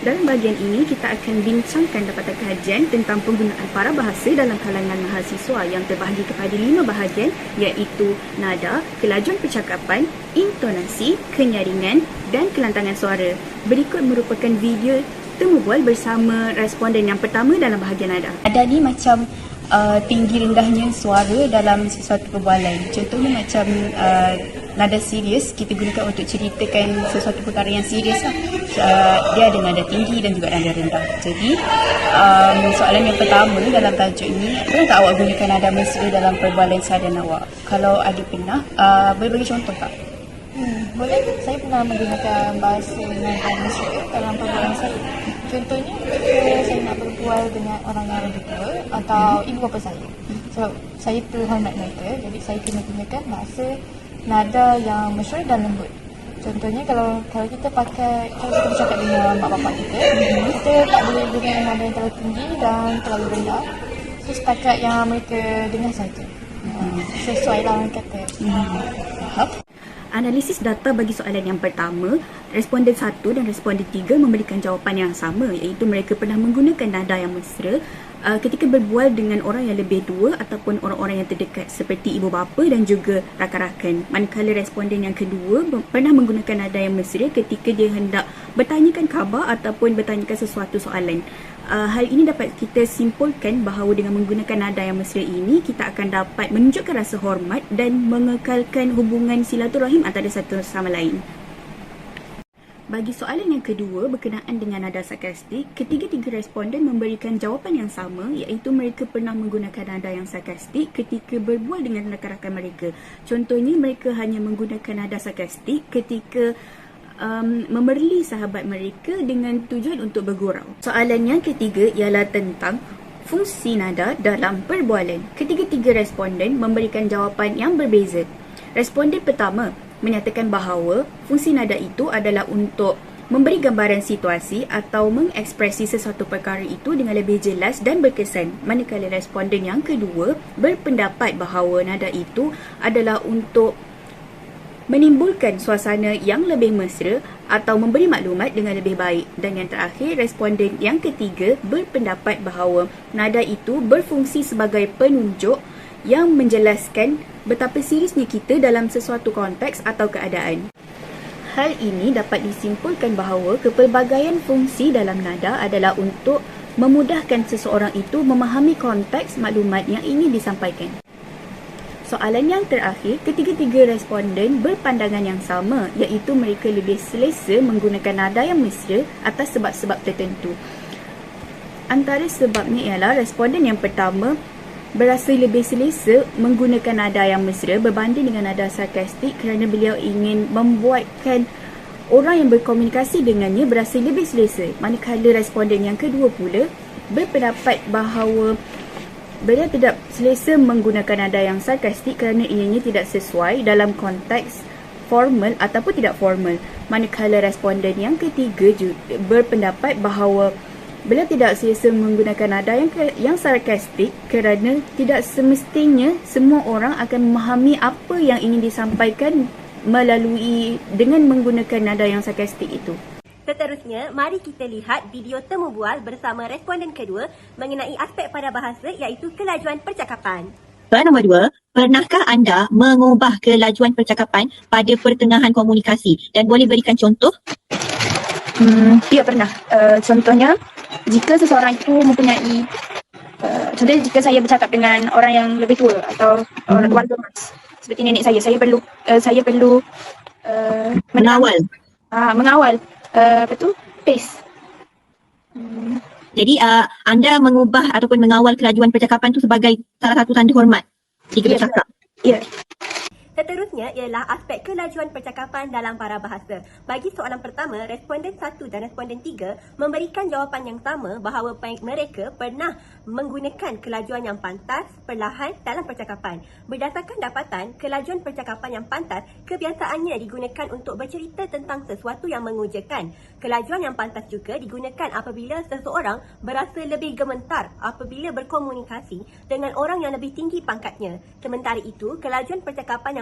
Dalam bahagian ini, kita akan bincangkan dapatan kajian tentang penggunaan para bahasa dalam kalangan mahasiswa yang terbahagi kepada 5 bahagian, iaitu nada, kelajuan percakapan, intonasi, kenyaringan dan kelantangan suara. Berikut merupakan video temu bual bersama responden yang pertama dalam bahagian nada. Nada ni macam tinggi rendahnya suara dalam sesuatu perbualan. Contohnya macam nada serius kita gunakan untuk ceritakan sesuatu perkara yang serius lah. Dia ada nada tinggi dan juga nada rendah. Jadi soalan yang pertama dalam tajuk ini, pernah tak awak gunakan nada mesra dalam perbualan seharian awak? Kalau ada pernah, boleh bagi contoh tak? Boleh. Saya pernah menggunakan bahasa nada mesra dalam perbualan saya. Contohnya ketika saya nak berbual dengan orang yang lebih tua atau ibu bapa saya. So, saya perlu hormat mereka, jadi saya kena gunakan bahasa nada yang mesra dan lembut. Contohnya kalau kita bercakap dengan mak bapak kita, kita tak boleh guna nada yang terlalu tinggi dan terlalu rendah. So, setakat yang mereka dengar saja. Sesuai lah orang kata. Analisis data bagi soalan yang pertama, responden 1 dan responden 3 memberikan jawapan yang sama, iaitu mereka pernah menggunakan nada yang mesra ketika berbual dengan orang yang lebih tua ataupun orang-orang yang terdekat seperti ibu bapa dan juga rakan-rakan. Manakala responden yang kedua pernah menggunakan nada yang mesra ketika dia hendak bertanyakan khabar ataupun bertanyakan sesuatu soalan. Hal ini dapat kita simpulkan bahawa dengan menggunakan nada yang mesra ini, kita akan dapat menunjukkan rasa hormat dan mengekalkan hubungan silaturahim antara satu sama lain. Bagi soalan yang kedua berkenaan dengan nada sarkastik, ketiga-tiga responden memberikan jawapan yang sama, iaitu mereka pernah menggunakan nada yang sarkastik ketika berbual dengan rakan-rakan mereka. Contohnya, mereka hanya menggunakan nada sarkastik ketika memerli sahabat mereka dengan tujuan untuk bergurau. Soalan yang ketiga ialah tentang fungsi nada dalam perbualan. Ketiga-tiga responden memberikan jawapan yang berbeza. Responden pertama menyatakan bahawa fungsi nada itu adalah untuk memberi gambaran situasi atau mengekspresi sesuatu perkara itu dengan lebih jelas dan berkesan. Manakala responden yang kedua berpendapat bahawa nada itu adalah untuk menimbulkan suasana yang lebih mesra atau memberi maklumat dengan lebih baik. Dan yang terakhir, responden yang ketiga berpendapat bahawa nada itu berfungsi sebagai penunjuk yang menjelaskan betapa seriusnya kita dalam sesuatu konteks atau keadaan. Hal ini dapat disimpulkan bahawa kepelbagaian fungsi dalam nada adalah untuk memudahkan seseorang itu memahami konteks maklumat yang ingin disampaikan. Soalan yang terakhir, ketiga-tiga responden berpandangan yang sama, iaitu mereka lebih selesa menggunakan nada yang mesra atas sebab-sebab tertentu. Antara sebabnya ialah responden yang pertama berasa lebih selesa menggunakan nada yang mesra berbanding dengan nada sarkastik kerana beliau ingin membuatkan orang yang berkomunikasi dengannya berasa lebih selesa. Manakala responden yang kedua pula berpendapat bahawa beliau tidak selesa menggunakan nada yang sarkastik kerana ianya tidak sesuai dalam konteks formal ataupun tidak formal. Manakala responden yang ketiga berpendapat bahawa beliau tidak selesa menggunakan nada yang sarkastik kerana tidak semestinya semua orang akan memahami apa yang ingin disampaikan melalui dengan menggunakan nada yang sarkastik itu. Seterusnya, mari kita lihat video temu bual bersama responden kedua mengenai aspek pada bahasa iaitu kelajuan percakapan. Soalan nombor 2, pernahkah anda mengubah kelajuan percakapan pada pertengahan komunikasi dan boleh berikan contoh? Ya, pernah. Contohnya, jika seseorang itu mempunyai contohnya jika saya bercakap dengan orang yang lebih tua atau orang warga emas seperti nenek saya perlu mengawal pace. Jadi anda mengubah ataupun mengawal kelajuan percakapan itu sebagai salah satu tanda hormat jika bercakap. Ya. Seterusnya ialah aspek kelajuan percakapan dalam para bahasa. Bagi soalan pertama, responden 1 dan responden 3 memberikan jawapan yang sama bahawa mereka pernah menggunakan kelajuan yang pantas, perlahan dalam percakapan. Berdasarkan dapatan, kelajuan percakapan yang pantas kebiasaannya digunakan untuk bercerita tentang sesuatu yang mengujakan. Kelajuan yang pantas juga digunakan apabila seseorang berasa lebih gemetar apabila berkomunikasi dengan orang yang lebih tinggi pangkatnya. Sementara itu, kelajuan percakapan yang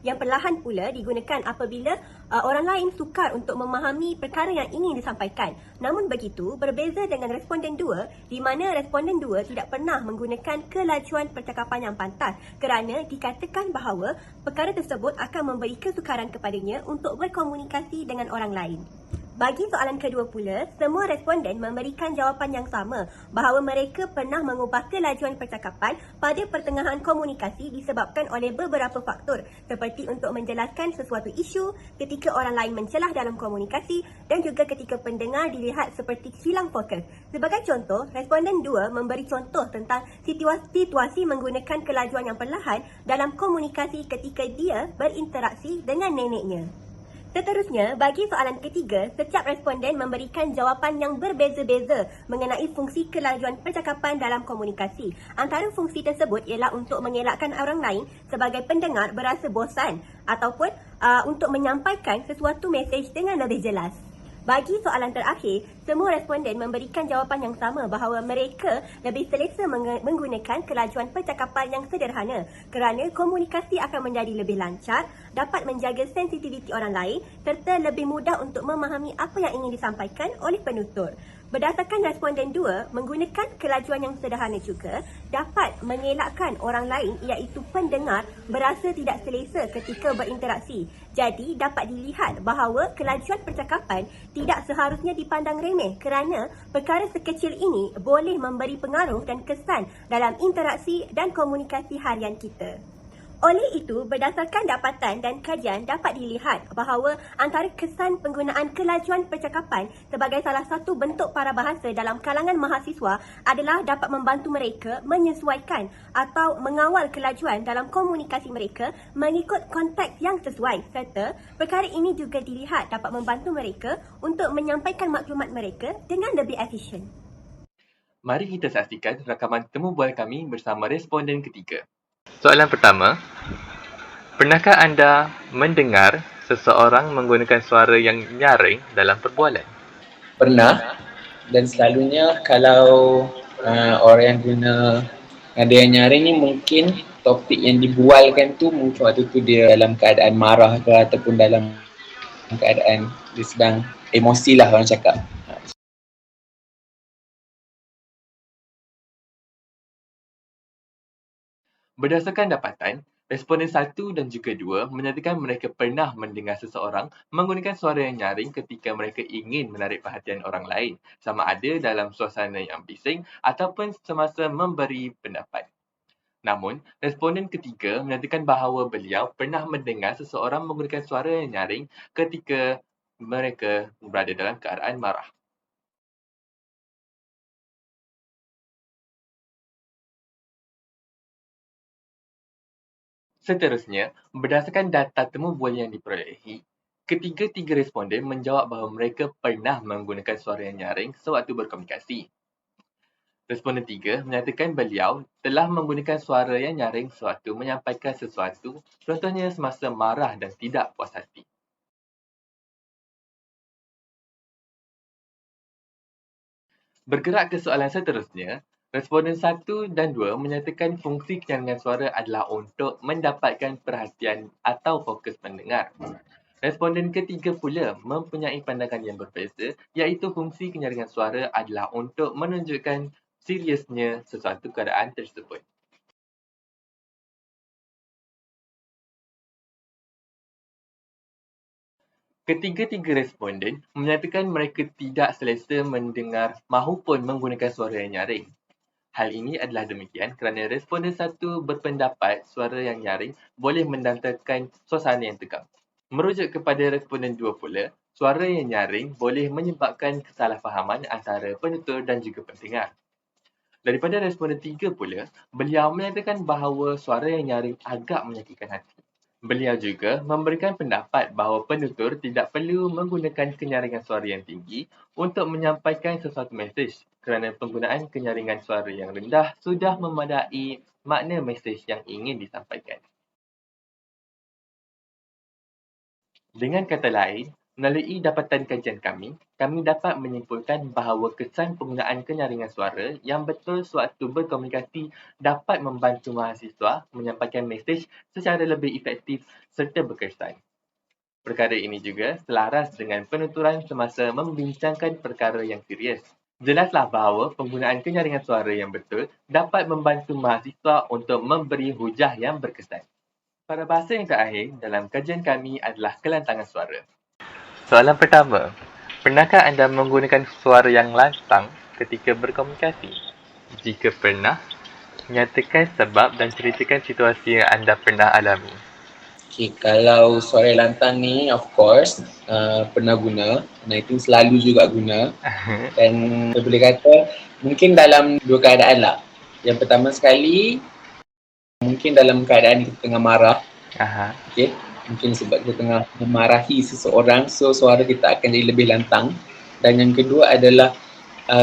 yang perlahan pula digunakan apabila orang lain sukar untuk memahami perkara yang ingin disampaikan. Namun begitu, berbeza dengan responden 2 di mana responden 2 tidak pernah menggunakan kelajuan percakapan yang pantas kerana dikatakan bahawa perkara tersebut akan memberi kesukaran kepadanya untuk berkomunikasi dengan orang lain. Bagi soalan kedua pula, semua responden memberikan jawapan yang sama bahawa mereka pernah mengubah kelajuan percakapan pada pertengahan komunikasi disebabkan oleh beberapa faktor seperti untuk menjelaskan sesuatu isu, ketika orang lain mencelah dalam komunikasi dan juga ketika pendengar dilihat seperti hilang fokus. Sebagai contoh, responden 2 memberi contoh tentang situasi menggunakan kelajuan yang perlahan dalam komunikasi ketika dia berinteraksi dengan neneknya. Seterusnya, bagi soalan ketiga, setiap responden memberikan jawapan yang berbeza-beza mengenai fungsi kelajuan percakapan dalam komunikasi. Antara fungsi tersebut ialah untuk mengelakkan orang lain sebagai pendengar berasa bosan ataupun untuk menyampaikan sesuatu mesej dengan lebih jelas. Bagi soalan terakhir, semua responden memberikan jawapan yang sama bahawa mereka lebih selesa menggunakan kelajuan percakapan yang sederhana kerana komunikasi akan menjadi lebih lancar, dapat menjaga sensitiviti orang lain serta lebih mudah untuk memahami apa yang ingin disampaikan oleh penutur. Berdasarkan responden 2, menggunakan kelajuan yang sederhana juga dapat mengelakkan orang lain iaitu pendengar berasa tidak selesa ketika berinteraksi. Jadi, dapat dilihat bahawa kelajuan percakapan tidak seharusnya dipandang remeh kerana perkara sekecil ini boleh memberi pengaruh dan kesan dalam interaksi dan komunikasi harian kita. Oleh itu, berdasarkan dapatan dan kajian dapat dilihat bahawa antara kesan penggunaan kelajuan percakapan sebagai salah satu bentuk parabahasa dalam kalangan mahasiswa adalah dapat membantu mereka menyesuaikan atau mengawal kelajuan dalam komunikasi mereka mengikut konteks yang sesuai serta perkara ini juga dilihat dapat membantu mereka untuk menyampaikan maklumat mereka dengan lebih efisien. Mari kita saksikan rakaman temu bual kami bersama responden ketiga. Soalan pertama, pernahkah anda mendengar seseorang menggunakan suara yang nyaring dalam perbualan? Pernah, dan selalunya kalau orang yang guna nada yang nyaring ni mungkin topik yang dibualkan tu mungkin waktu tu dia dalam keadaan marah ke ataupun dalam keadaan dia sedang emosi lah orang cakap. Berdasarkan dapatan, responden 1 dan juga 2 menyatakan mereka pernah mendengar seseorang menggunakan suara yang nyaring ketika mereka ingin menarik perhatian orang lain, sama ada dalam suasana yang bising ataupun semasa memberi pendapat. Namun, responden ketiga menyatakan bahawa beliau pernah mendengar seseorang menggunakan suara yang nyaring ketika mereka berada dalam keadaan marah. Seterusnya, berdasarkan data temu bual yang diperolehi, ketiga-tiga responden menjawab bahawa mereka pernah menggunakan suara yang nyaring sewaktu berkomunikasi. Responden 3 menyatakan beliau telah menggunakan suara yang nyaring sewaktu menyampaikan sesuatu, contohnya semasa marah dan tidak puas hati. Bergerak ke soalan seterusnya, responden 1 dan 2 menyatakan fungsi kenyaringan suara adalah untuk mendapatkan perhatian atau fokus pendengar. Responden ketiga pula mempunyai pandangan yang berbeza, iaitu fungsi kenyaringan suara adalah untuk menunjukkan seriusnya sesuatu keadaan tersebut. Ketiga-tiga responden menyatakan mereka tidak selesa mendengar mahupun menggunakan suara yang nyaring. Hal ini adalah demikian kerana responden 1 berpendapat suara yang nyaring boleh mendatangkan suasana yang tegang. Merujuk kepada responden 2 pula, suara yang nyaring boleh menyebabkan kesalahfahaman antara penutur dan juga pendengar. Daripada responden 3 pula, beliau menyatakan bahawa suara yang nyaring agak menyakitkan hati. Beliau juga memberikan pendapat bahawa penutur tidak perlu menggunakan kenyaringan suara yang tinggi untuk menyampaikan sesuatu mesej kerana penggunaan kenyaringan suara yang rendah sudah memadai makna mesej yang ingin disampaikan. Dengan kata lain, Melalui dapatan kajian kami dapat menyimpulkan bahawa kesan penggunaan kenyaringan suara yang betul sewaktu berkomunikasi dapat membantu mahasiswa menyampaikan mesej secara lebih efektif serta berkesan. Perkara ini juga selaras dengan penuturan semasa membincangkan perkara yang serius. Jelaslah bahawa penggunaan kenyaringan suara yang betul dapat membantu mahasiswa untuk memberi hujah yang berkesan. Parabahasa yang terakhir dalam kajian kami adalah kelantangan suara. Soalan pertama, pernahkah anda menggunakan suara yang lantang ketika berkomunikasi? Jika pernah, nyatakan sebab dan ceritakan situasi yang anda pernah alami. Okay, kalau suara lantang ni of course pernah guna, dan itu selalu juga guna. Dan saya boleh kata mungkin dalam dua keadaan lah. Yang pertama sekali, mungkin dalam keadaan kita tengah marah. Okay. Mungkin sebab kita tengah memarahi seseorang, so suara kita akan jadi lebih lantang. Dan yang kedua adalah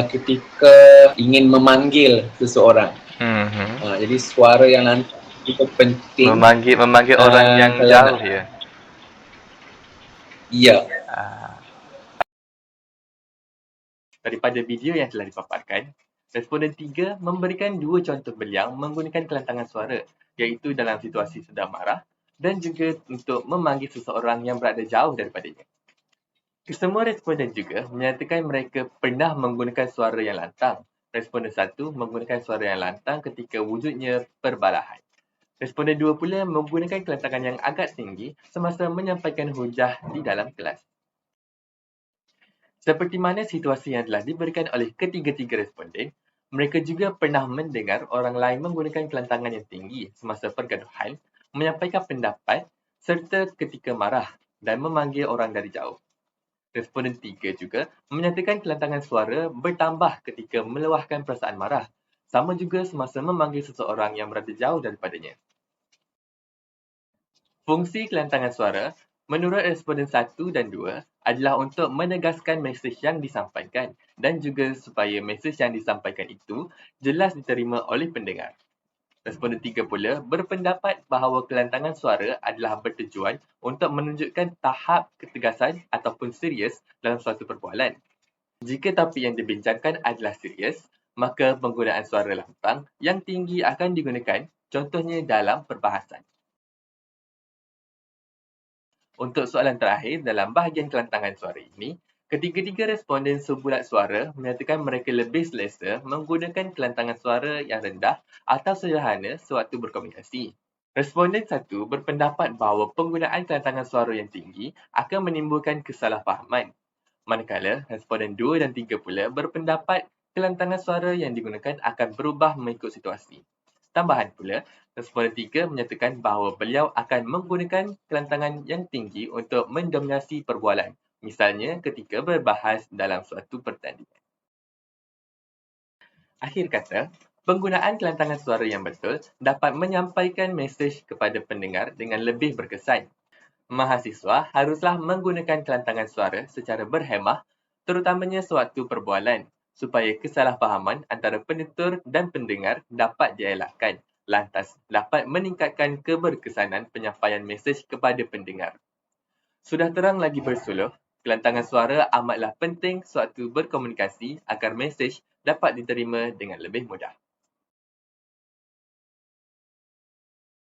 ketika ingin memanggil seseorang. Jadi suara yang lantang itu penting. Memanggil orang yang jauh ya? Ya. Daripada video yang telah dipaparkan, responden 3 memberikan 2 contoh beliau menggunakan kelantangan suara, iaitu dalam situasi sedang marah dan juga untuk memanggil seseorang yang berada jauh daripadanya. Kesemua responden juga menyatakan mereka pernah menggunakan suara yang lantang. Responden 1 menggunakan suara yang lantang ketika wujudnya perbalahan. Responden 2 pula menggunakan kelantangan yang agak tinggi semasa menyampaikan hujah di dalam kelas. Seperti mana situasi yang telah diberikan oleh ketiga-tiga responden, mereka juga pernah mendengar orang lain menggunakan kelantangan yang tinggi semasa pergaduhan, menyampaikan pendapat serta ketika marah dan memanggil orang dari jauh. Responden 3 juga menyatakan kelantangan suara bertambah ketika meluahkan perasaan marah, sama juga semasa memanggil seseorang yang berada jauh daripadanya. Fungsi kelantangan suara menurut responden 1 dan 2 adalah untuk menegaskan mesej yang disampaikan dan juga supaya mesej yang disampaikan itu jelas diterima oleh pendengar. Responden 3 pula berpendapat bahawa kelantangan suara adalah bertujuan untuk menunjukkan tahap ketegasan ataupun serius dalam suatu perbualan. Jika topik yang dibincangkan adalah serius, maka penggunaan suara lantang yang tinggi akan digunakan, contohnya dalam perbahasan. Untuk soalan terakhir dalam bahagian kelantangan suara ini, ketiga-tiga responden sebulat suara menyatakan mereka lebih selesa menggunakan kelantangan suara yang rendah atau sederhana sewaktu berkomunikasi. Responden 1 berpendapat bahawa penggunaan kelantangan suara yang tinggi akan menimbulkan kesalahfahaman. Manakala responden 2 dan 3 pula berpendapat kelantangan suara yang digunakan akan berubah mengikut situasi. Tambahan pula, responden 3 menyatakan bahawa beliau akan menggunakan kelantangan yang tinggi untuk mendominasi perbualan, misalnya ketika berbahas dalam suatu pertandingan. Akhir kata, penggunaan kelantangan suara yang betul dapat menyampaikan mesej kepada pendengar dengan lebih berkesan. Mahasiswa haruslah menggunakan kelantangan suara secara berhemah, terutamanya sewaktu perbualan, supaya kesalahfahaman antara penutur dan pendengar dapat dielakkan, lantas dapat meningkatkan keberkesanan penyampaian mesej kepada pendengar. Sudah terang lagi bersuluh, kelantangan suara amatlah penting sewaktu berkomunikasi agar mesej dapat diterima dengan lebih mudah.